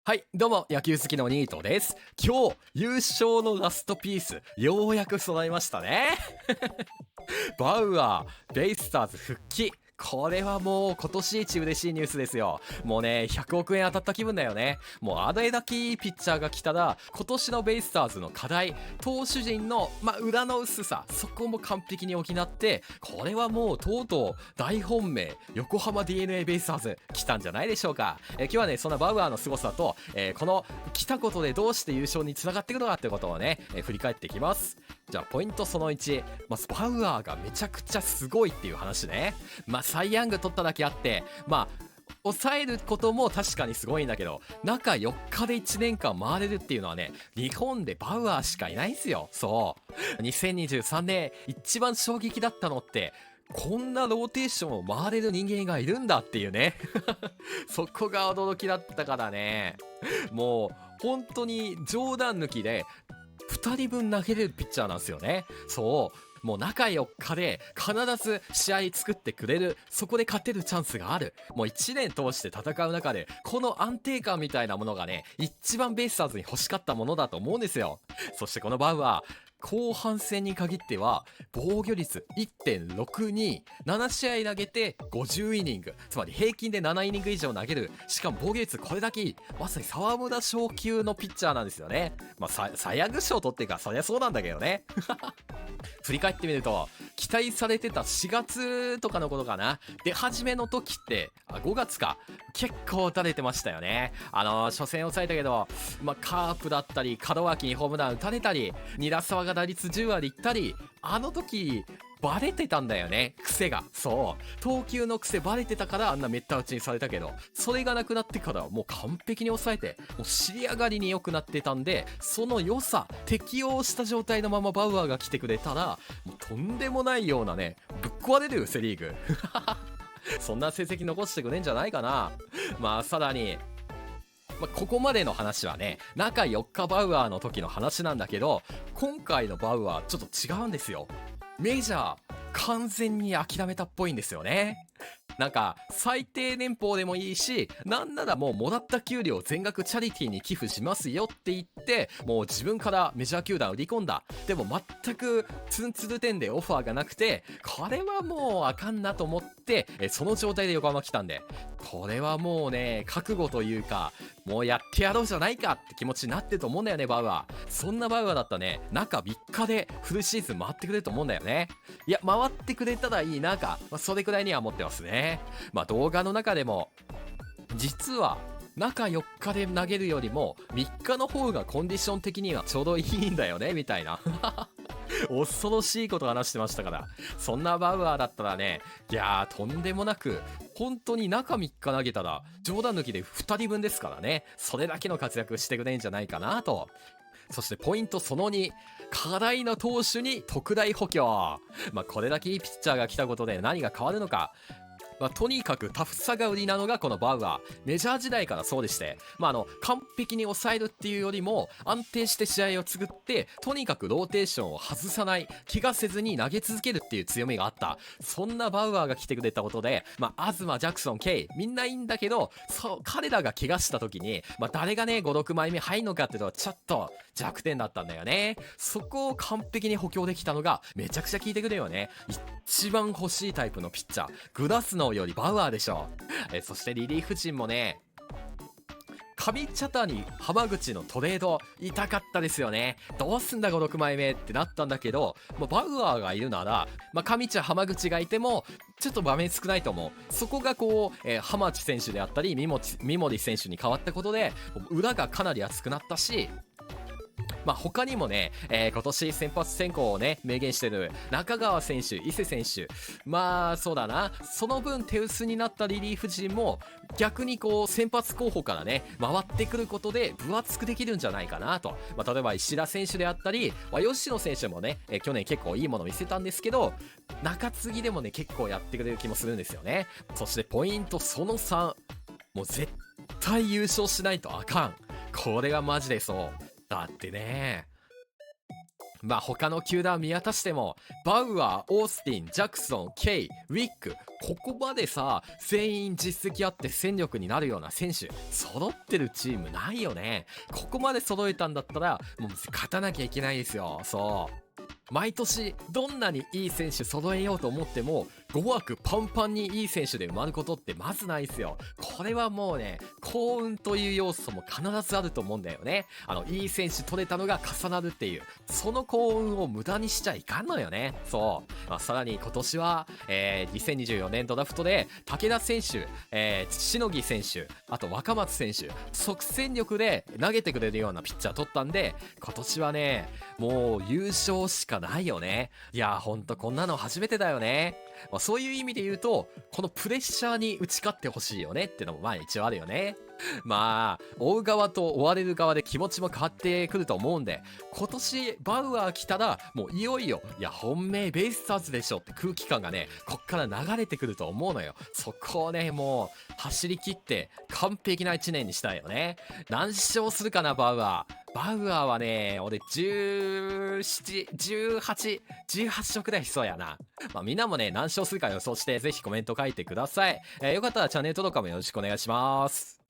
はい、どうも、野球好きのニートです。今日、優勝のラストピース、ようやく揃いましたね。バウアー、ベイスターズ復帰。これはもう今年一嬉しいニュースですよ。もうね、100億円当たった気分だよね。もうあれだけいいピッチャーが来たら、今年のベイスターズの課題、投手陣の、裏の薄さ、そこも完璧に補って、これはもうとうとう大本命、横浜 DNA ベイスターズ来たんじゃないでしょうか。今日はね、そんなバウアーの凄さと、この来たことでどうして優勝につながっていくのかってことをね、振り返っていきます。じゃあポイントその1、まずバウアーがめちゃくちゃすごいっていう話ね。サイ・ヤング取っただけあって、抑えることも確かにすごいんだけど、中4日で1年間回れるっていうのはね、日本でバウアーしかいないんすよ。そう。2023年一番衝撃だったのって、こんなローテーションを回れる人間がいるんだっていうね。そこが驚きだったからね。もう、本当に冗談抜きで、2人分投げれるピッチャーなんですよね。そう。もう中4日で必ず試合作ってくれる。そこで勝てるチャンスがある。もう1年通して戦う中で、この安定感みたいなものがね、一番ベイスターズに欲しかったものだと思うんですよ。そしてこのバウアー、後半戦に限っては防御率 1.62、7試合投げて50イニング、つまり平均で7イニング以上投げる。しかも防御率これだけいい、まさに沢村賞級のピッチャーなんですよね。サイ・ヤング賞取ってかそりゃそうなんだけどね。振り返ってみると、期待されてた4月とかのことかな、出始めの時って5月か、結構打たれてましたよね。初戦抑えたけど、カープだったり門脇にホームラン打たれたり、韮沢が打率10割いったり、あの時バレてたんだよね、癖が。そう、投球の癖バレてたからあんなめった打ちにされたけど、それがなくなってからもう完璧に抑えて、もう尻上がりに良くなってたんで、その良さ適応した状態のままバウアーが来てくれたら、もうとんでもないようなね、ぶっ壊れるよセリーグ。そんな成績残してくれんじゃないかな。さらに、ここまでの話はね、中4日バウアーの時の話なんだけど、今回のバウアーちょっと違うんですよ。メジャー完全に諦めたっぽいんですよね。なんか最低年俸でもいいし、なんならもうもらった給料全額チャリティーに寄付しますよって言って、もう自分からメジャー球団売り込んだ。でも全くツンツル点でオファーがなくて、これはもうあかんなと思って、その状態で横浜来たんで、これはもうね、覚悟というか、もうやってやろうじゃないかって気持ちになってると思うんだよね、バウアー。そんなバウアーだったらね、中3日でフルシーズン回ってくれると思うんだよね。いや、回ってくれたらいいなか、それくらいには思ってますね。動画の中でも、実は中4日で投げるよりも3日の方がコンディション的にはちょうどいいんだよねみたいな。恐ろしいこと話してましたから。そんなバウアーだったらね、いやーとんでもなく、本当に中3日投げたら冗談抜きで2人分ですからね。それだけの活躍してくれんじゃないかなと。そしてポイントその2、課題の投手に特大補強。これだけいいピッチャーが来たことで何が変わるのか。とにかくタフさが売りなのがこのバウアー。メジャー時代からそうでして、完璧に抑えるっていうよりも、安定して試合を作って、とにかくローテーションを外さない、怪我せずに投げ続けるっていう強みがあった。そんなバウアーが来てくれたことで、東、ジャクソン、ケイ、みんないいんだけど、そう、彼らが怪我した時に、誰がね、5、6枚目入るのかっていうのはちょっと弱点だったんだよね。そこを完璧に補強できたのが、めちゃくちゃ効いてくるよね。一番欲しいタイプのピッチャー、グラスノーよりバウアーでしょ。そしてリリーフ陣もね、上茶谷浜口のトレード痛かったですよね。どうすんだ5、6枚目ってなったんだけど、バウアーがいるなら、上茶浜口がいてもちょっと場面少ないと思う。そこがこう、浜地選手であったり三森選手に変わったことで裏がかなり熱くなったし、他にもね、今年先発選考をね、明言してる中川選手、伊勢選手。そうだな。その分手薄になったリリーフ陣も、逆にこう、先発候補からね、回ってくることで分厚くできるんじゃないかなと。例えば石田選手であったり、吉野選手もね、去年結構いいものを見せたんですけど、中継ぎでもね、結構やってくれる気もするんですよね。そしてポイントその3。もう絶対優勝しないとあかん。これがマジでそう。だってね、まあ他の球団見渡しても、バウアー、オースティン、ジャクソン、ケイ、ウィック、ここまでさ、全員実績あって戦力になるような選手、揃ってるチームないよね。ここまで揃えたんだったら、もう勝たなきゃいけないですよ。そう。毎年どんなにいい選手揃えようと思っても5枠パンパンにいい選手で埋まることってまずないですよ。これはもうね、幸運という要素も必ずあると思うんだよね。いい選手取れたのが重なるっていう、その幸運を無駄にしちゃいかんのよね。そう。まあ、さらに今年は、2024年ドラフトで武田選手、しのぎ選手、あと若松選手、即戦力で投げてくれるようなピッチャー取ったんで、今年はね、もう優勝しかないよね。いや、ほんとこんなの初めてだよね。まあ、そういう意味で言うと、このプレッシャーに打ち勝ってほしいよねってのもまあ一応あるよね。まあ、追う側と追われる側で気持ちも変わってくると思うんで、今年バウアー来たら、もういよいよ、いや、本命ベイスターズでしょって空気感がね、こっから流れてくると思うのよ。そこをね、もう、走り切って完璧な1年にしたいよね。何勝するかな、バウアー。バウアーはね、俺17、18、18勝くらいしそうやな。まあみんなもね、何勝するか予想してぜひコメント書いてください。よかったらチャンネル登録もよろしくお願いします。